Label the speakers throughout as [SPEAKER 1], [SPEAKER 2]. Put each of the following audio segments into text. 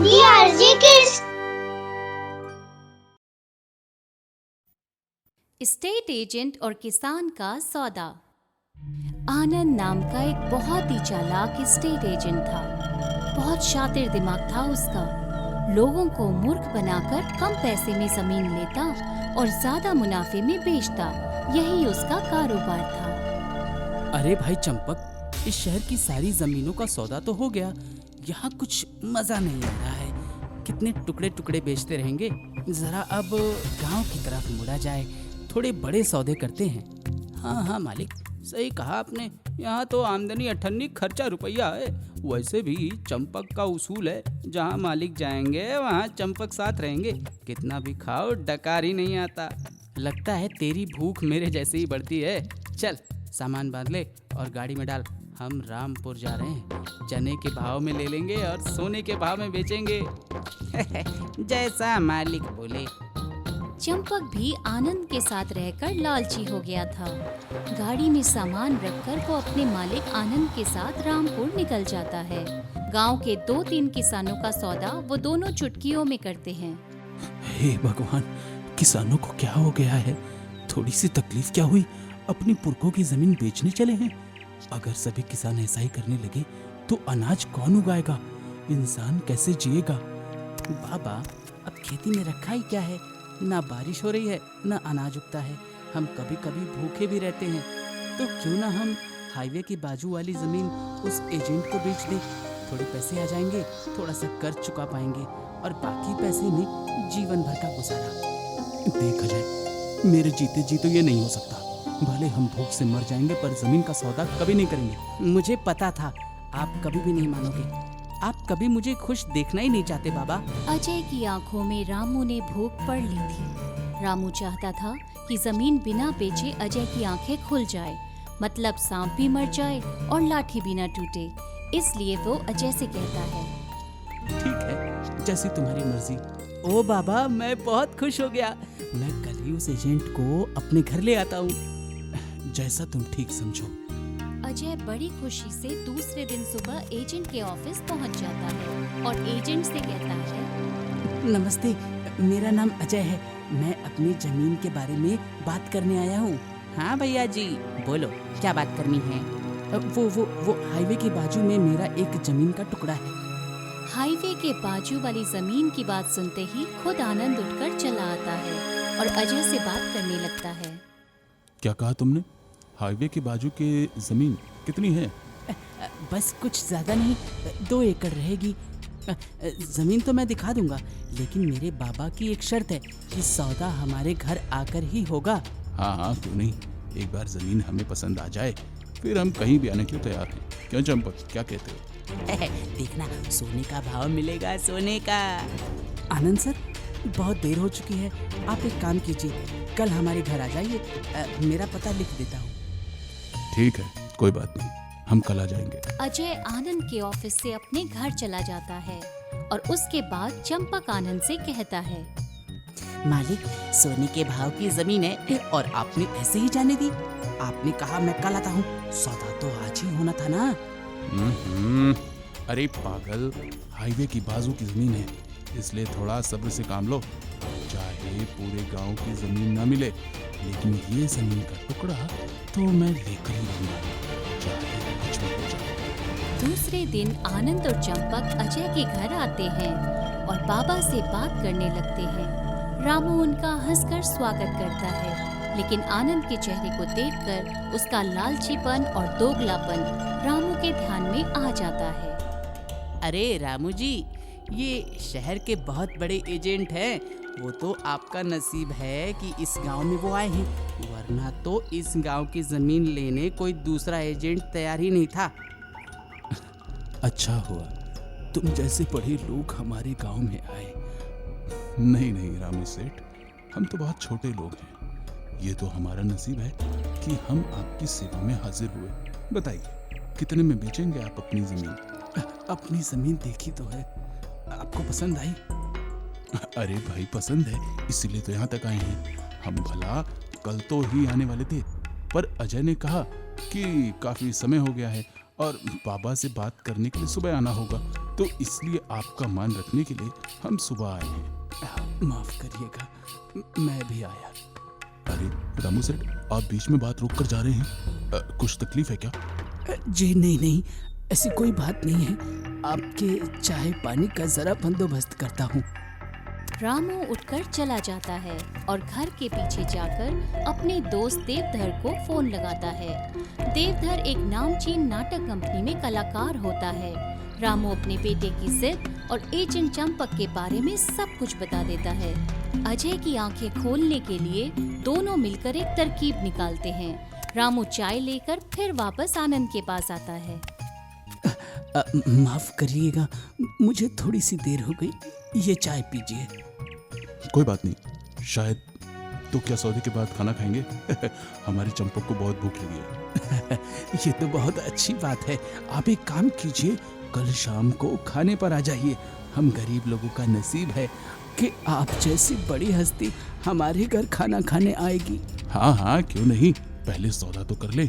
[SPEAKER 1] DRG Kids।
[SPEAKER 2] State agent और किसान का सौदा। आनंद नाम का एक बहुत ही चालाक स्टेट एजेंट था। बहुत शातिर दिमाग था उसका। लोगों को मूर्ख बनाकर कम पैसे में जमीन लेता और ज्यादा मुनाफे में बेचता। यही उसका कारोबार था।
[SPEAKER 3] अरे भाई चंपक, इस शहर की सारी जमीनों का सौदा तो हो गया, यहाँ कुछ मजा नहीं आ रहा है। कितने टुकड़े टुकड़े बेचते रहेंगे। जरा अब गांव की तरफ मुड़ा जाए, थोड़े बड़े सौदे करते हैं। हाँ हाँ मालिक, सही कहा आपने। यहाँ तो आमदनी अठन्नी, खर्चा रुपया है। वैसे भी चंपक का उसूल है, जहाँ मालिक जाएंगे वहाँ चंपक साथ रहेंगे। कितना भी खाओ, डकार ही नहीं आता। लगता है तेरी भूख मेरे जैसे ही बढ़ती है। चल सामान बांध ले और गाड़ी में डाल। हम रामपुर जा रहे हैं। चने के भाव में ले लेंगे और सोने के भाव में बेचेंगे। जैसा मालिक बोले।
[SPEAKER 2] चंपक भी आनंद के साथ रहकर लालची हो गया था। गाड़ी में सामान रखकर वो अपने मालिक आनंद के साथ रामपुर निकल जाता है। गांव के 2-3 किसानों का सौदा वो दोनों चुटकियों में करते हैं।
[SPEAKER 4] हे भगवान, किसानों को क्या हो गया है? थोड़ी सी तकलीफ क्या हुई? अपनी पुरखों की जमीन बेचने चले हैं। अगर सभी किसान ऐसा ही करने लगे तो अनाज कौन उगाएगा? इंसान कैसे जिएगा?
[SPEAKER 3] बाबा, अब खेती में रखा ही क्या है? ना बारिश हो रही है, ना अनाज उगता है। हम कभी कभी भूखे भी रहते हैं। तो क्यों ना हम हाईवे की बाजू वाली जमीन उस एजेंट को बेच दें। थोड़े पैसे आ जाएंगे, थोड़ा सा कर्ज चुका पाएंगे और बाकी पैसे में जीवन भर का गुजारा।
[SPEAKER 4] देख अजय, मेरे जीते जी तो ये नहीं हो सकता। भले हम भूख से मर जाएंगे पर जमीन का सौदा कभी नहीं करेंगे।
[SPEAKER 3] मुझे पता था आप कभी भी नहीं मानोगे। आप कभी मुझे खुश देखना ही नहीं चाहते बाबा।
[SPEAKER 2] अजय की आंखों में रामू ने भूख पड़ ली थी। रामू चाहता था कि जमीन बिना बेचे अजय की आंखें खुल जाए, मतलब सांप भी मर जाए और लाठी भी न टूटे। इसलिए वो अजय से कहता है,
[SPEAKER 4] ठीक है, जैसी तुम्हारी मर्जी।
[SPEAKER 3] ओ बाबा, मैं बहुत खुश हो गया। मैं कल ही उस एजेंट को अपने घर ले आता हूँ।
[SPEAKER 4] जैसा तुम ठीक समझो।
[SPEAKER 2] अजय बड़ी खुशी से दूसरे दिन सुबह एजेंट के ऑफिस पहुंच जाता है और एजेंट से कहता है,
[SPEAKER 3] नमस्ते, मेरा नाम अजय है। मैं अपनी जमीन के बारे में बात करने आया हूँ। हाँ भैया जी, बोलो क्या बात करनी है? वो हाईवे के बाजू में मेरा एक जमीन का टुकड़ा है।
[SPEAKER 2] हाईवे के बाजू वाली जमीन की बात सुनते ही खुद आनंद उठकर चला आता है और अजय से बात करने लगता है।
[SPEAKER 4] क्या कहा तुमने? हाईवे के बाजू के जमीन कितनी है?
[SPEAKER 3] बस कुछ ज्यादा नहीं, 2 एकड़ रहेगी। जमीन तो मैं दिखा दूंगा, लेकिन मेरे बाबा की एक शर्त है कि सौदा हमारे घर आकर ही होगा।
[SPEAKER 4] हाँ हाँ, क्यों नहीं। एक बार जमीन हमें पसंद आ जाए फिर हम कहीं भी आने के लिए तैयार हैं। क्यों चंपक, क्या कहते हो?
[SPEAKER 3] देखना, सोने का भाव मिलेगा, सोने का। आनंद सर, बहुत देर हो चुकी है। आप एक काम कीजिए, कल हमारे घर आ जाइए। मेरा पता लिख देता हूँ।
[SPEAKER 4] ठीक है, कोई बात नहीं, हम कल आ जाएंगे।
[SPEAKER 2] अजय आनंद के ऑफिस से अपने घर चला जाता है और उसके बाद चंपक आनंद से कहता है,
[SPEAKER 3] मालिक, सोने के भाव की जमीन है और आपने ऐसे ही जाने दी। आपने कहा मैं कल आता हूँ, सौदा तो आज ही होना था ना।
[SPEAKER 4] अरे पागल, हाईवे की बाजू की जमीन है, इसलिए थोड़ा सब्र से काम लो। चाहे पूरे गांव की जमीन ना मिले, लेकिन ये जमीन का टुकड़ा तो मैं लेकर ही रहूंगा, चाहे कुछ भी हो जाए।
[SPEAKER 2] दूसरे दिन आनंद और चंपक अजय के घर आते हैं और बाबा से बात करने लगते हैं। रामू उनका हंसकर स्वागत करता है, लेकिन आनंद के चेहरे को देखकर उसका लालचीपन और दोगलापन रामू के ध्यान में आ जाता है।
[SPEAKER 3] अरे रामू जी, ये शहर के बहुत बड़े एजेंट हैं। वो तो आपका नसीब है कि इस गांव में वो आए हैं, वरना तो इस गांव की जमीन लेने कोई दूसरा एजेंट तैयार ही नहीं था।
[SPEAKER 4] अच्छा हुआ तुम जैसे बड़े लोग हमारे गांव में आए। नहीं नहीं रामू सेठ, हम तो बहुत छोटे लोग हैं। ये तो हमारा नसीब है कि हम आपकी सेवा में हाजिर हुए। बताइए, कितने में बेचेंगे आप अपनी जमीन?
[SPEAKER 3] अपनी जमीन देखी तो है, आपको पसंद आई?
[SPEAKER 4] अरे भाई, पसंद है इसीलिए तो यहाँ तक आए हैं। हम भला कल तो ही आने वाले थे, पर अजय ने कहा कि काफी समय हो गया है और बाबा से बात करने के लिए सुबह आना होगा, तो इसलिए आपका मान रखने के लिए हम सुबह आए हैं।
[SPEAKER 3] माफ करिएगा, मैं भी आया।
[SPEAKER 4] अरे रामू सेठ, आप बीच में बात रोक कर जा रहे हैं, कुछ तकलीफ है क्या?
[SPEAKER 3] जी नहीं, ऐसी कोई बात नहीं है। आपके चाय पानी का जरा बंदोबस्त करता हूँ।
[SPEAKER 2] रामू उठकर चला जाता है और घर के पीछे जाकर अपने दोस्त देवधर को फोन लगाता है। देवधर एक नामचीन नाटक कंपनी में कलाकार होता है। रामू अपने बेटे की जिद और एजेंट चंपक के बारे में सब कुछ बता देता है। अजय की आंखें खोलने के लिए दोनों मिलकर एक तरकीब निकालते हैं। रामू चाय लेकर फिर वापस आनंद के पास आता है।
[SPEAKER 3] माफ करिएगा, मुझे थोड़ी सी देर हो गई, ये चाय पीजिए।
[SPEAKER 4] कोई बात नहीं, शायद तो क्या सौदे के बाद खाना खाएंगे? हमारी चंपक को बहुत भूख लगी है।
[SPEAKER 3] ये तो बहुत अच्छी बात है। आप एक काम कीजिए, कल शाम को खाने पर आ जाइए। हम गरीब लोगों का नसीब है कि आप जैसी बड़ी हस्ती हमारे घर खाना खाने आएगी।
[SPEAKER 4] हाँ, क्यों नहीं, पहले सौदा तो कर ले।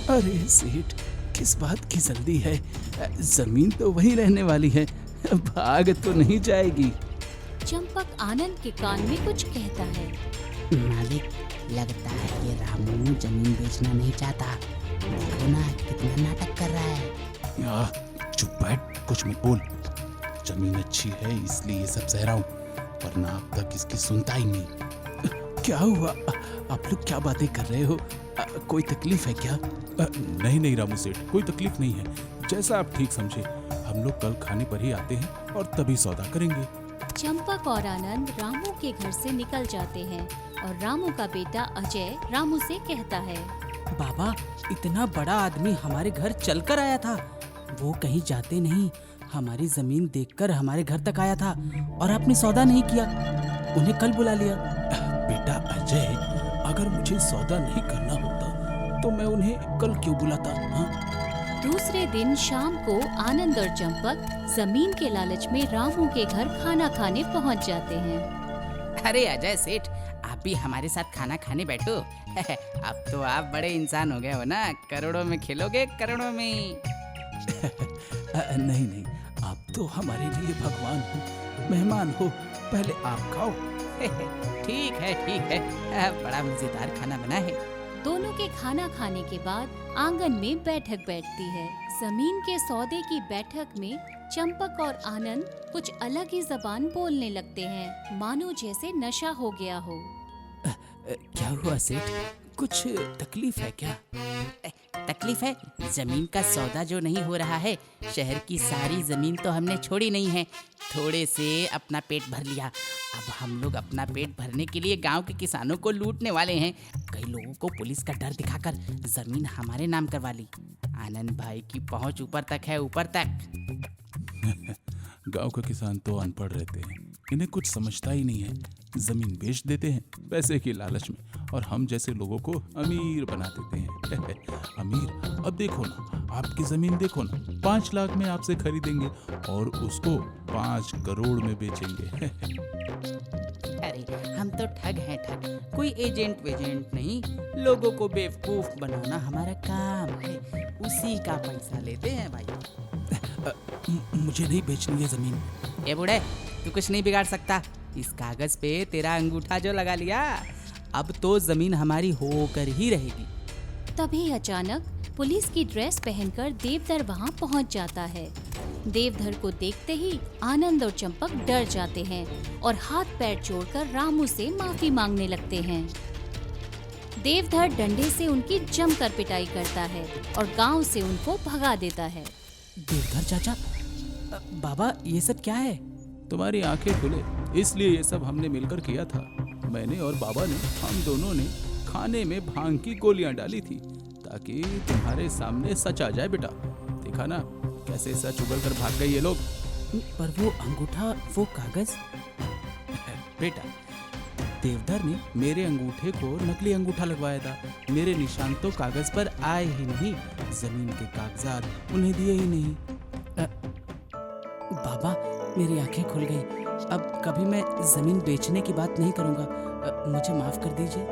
[SPEAKER 3] अरे सेठ, किस बात की जल्दी है? जमीन तो वही रहने वाली है, भाग तो नहीं जाएगी।
[SPEAKER 2] चंपक आनंद के कान में कुछ कहता है।
[SPEAKER 1] मालिक, लगता है ये रामू जमीन बेचना नहीं चाहता। देखो ना कितना नाटक कर रहा है।
[SPEAKER 4] चुप बैठ, कुछ मत बोल। जमीन अच्छी है इसलिए ये सब सह रहा हूँ, वरना अब तक इसकी सुनता ही नहीं।
[SPEAKER 3] क्या हुआ? आप लोग क्या बातें कर रहे हो? कोई तकलीफ है क्या?
[SPEAKER 4] नहीं रामू सेठ, कोई तकलीफ नहीं है, जैसा आप ठीक समझे। हम लोग कल खाने पर ही आते हैं और तभी सौदा करेंगे।
[SPEAKER 2] चंपक और आनंद रामू के घर से निकल जाते हैं और रामू का बेटा अजय रामू से कहता है,
[SPEAKER 3] बाबा, इतना बड़ा आदमी हमारे घर चलकर आया था। वो कहीं जाते नहीं, हमारी जमीन देखकर हमारे घर तक आया था और आपने सौदा नहीं किया, उन्हें कल बुला लिया।
[SPEAKER 4] बेटा अजय, अगर मुझे सौदा नहीं करना होता तो मैं उन्हें कल क्यों बुलाता?
[SPEAKER 2] दूसरे दिन शाम को आनंद और चंपक जमीन के लालच में रामू के घर खाना खाने पहुंच जाते हैं।
[SPEAKER 1] अरे अजय सेठ, आप भी हमारे साथ खाना खाने बैठो। अब तो आप बड़े इंसान हो गए हो ना, करोड़ों में खेलोगे, करोड़ों में।
[SPEAKER 3] नहीं, आप तो हमारे लिए भगवान हो, मेहमान हो, पहले आप खाओ।
[SPEAKER 1] ठीक है, बड़ा मजेदार खाना बना है।
[SPEAKER 2] दोनों के खाना खाने के बाद आंगन में बैठक बैठती है। जमीन के सौदे की बैठक में चंपक और आनंद कुछ अलग ही जबान बोलने लगते हैं, मानो जैसे नशा हो गया हो।
[SPEAKER 3] क्या हुआ सेठ, कुछ तकलीफ है क्या?
[SPEAKER 1] तकलीफ है, जमीन का सौदा जो नहीं हो रहा है। शहर की सारी जमीन तो हमने छोड़ी नहीं है, थोड़े से अपना पेट भर लिया। अब हम लोग अपना पेट भरने के लिए गांव के किसानों को लूटने वाले हैं। कई लोगों को पुलिस का डर दिखाकर जमीन हमारे नाम करवा ली। आनंद भाई की पहुंच ऊपर तक है, ऊपर तक।
[SPEAKER 4] गांव के किसान तो अनपढ़ रहते हैं, इन्हें कुछ समझता ही नहीं है। जमीन बेच देते हैं पैसे की लालच में और हम जैसे लोगों को अमीर बना देते हैं। अमीर, अब देखो ना, आपकी जमीन देखो ना, 5 लाख में आपसे खरीदेंगे और उसको 5 करोड़ में बेचेंगे।
[SPEAKER 1] अरे हम तो ठग हैं, ठग। कोई एजेंट वेजेंट नहीं, लोगों को बेवकूफ बनाना हमारा काम है, उसी का पैसा लेते हैं भाई।
[SPEAKER 3] मुझे नहीं बेचनी है जमीन।
[SPEAKER 1] ए बूढ़े, तू कुछ नहीं बिगाड़ सकता। इस कागज पे तेरा अंगूठा जो लगा लिया, अब तो जमीन हमारी होकर ही रहेगी।
[SPEAKER 2] तभी अचानक पुलिस की ड्रेस पहनकर देवधर वहां पहुंच जाता है। देवधर को देखते ही आनंद और चंपक डर जाते हैं और हाथ पैर जोड़कर रामू से माफी मांगने लगते हैं। देवधर डंडे से उनकी जमकर पिटाई करता है और गांव से उनको भगा देता है।
[SPEAKER 3] देवधर चाचा, बाबा, ये सब क्या है?
[SPEAKER 4] तुम्हारी आंखें खुले इसलिए ये सब हमने मिलकर किया था। मैंने और बाबा ने, हम दोनों ने खाने में भांग की गोलियां डाली थी ताकि तुम्हारे सामने सच आ जाए। बेटा, देखा ना कैसे सच उगल कर भाग गए ये लोग।
[SPEAKER 3] पर वो अंगूठा, वो कागज।
[SPEAKER 4] बेटा, देवधर ने मेरे अंगूठे को नकली अंगूठा लगवाया था। मेरे निशान तो कागज पर आए ही नहीं, जमीन के कागजात उन्हें दिए ही नहीं।
[SPEAKER 3] बाबा, मेरी आंखें खुल गई। अब कभी मैं जमीन बेचने की बात नहीं करूंगा। मुझे माफ कर दीजिए।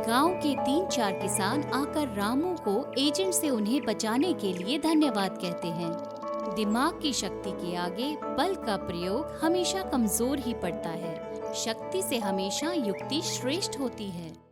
[SPEAKER 2] गांव के 3-4 किसान आकर रामू को एजेंट से उन्हें बचाने के लिए धन्यवाद कहते हैं। दिमाग की शक्ति के आगे बल का प्रयोग हमेशा कमजोर ही पड़ता है। शक्ति से हमेशा युक्ति श्रेष्ठ होती है।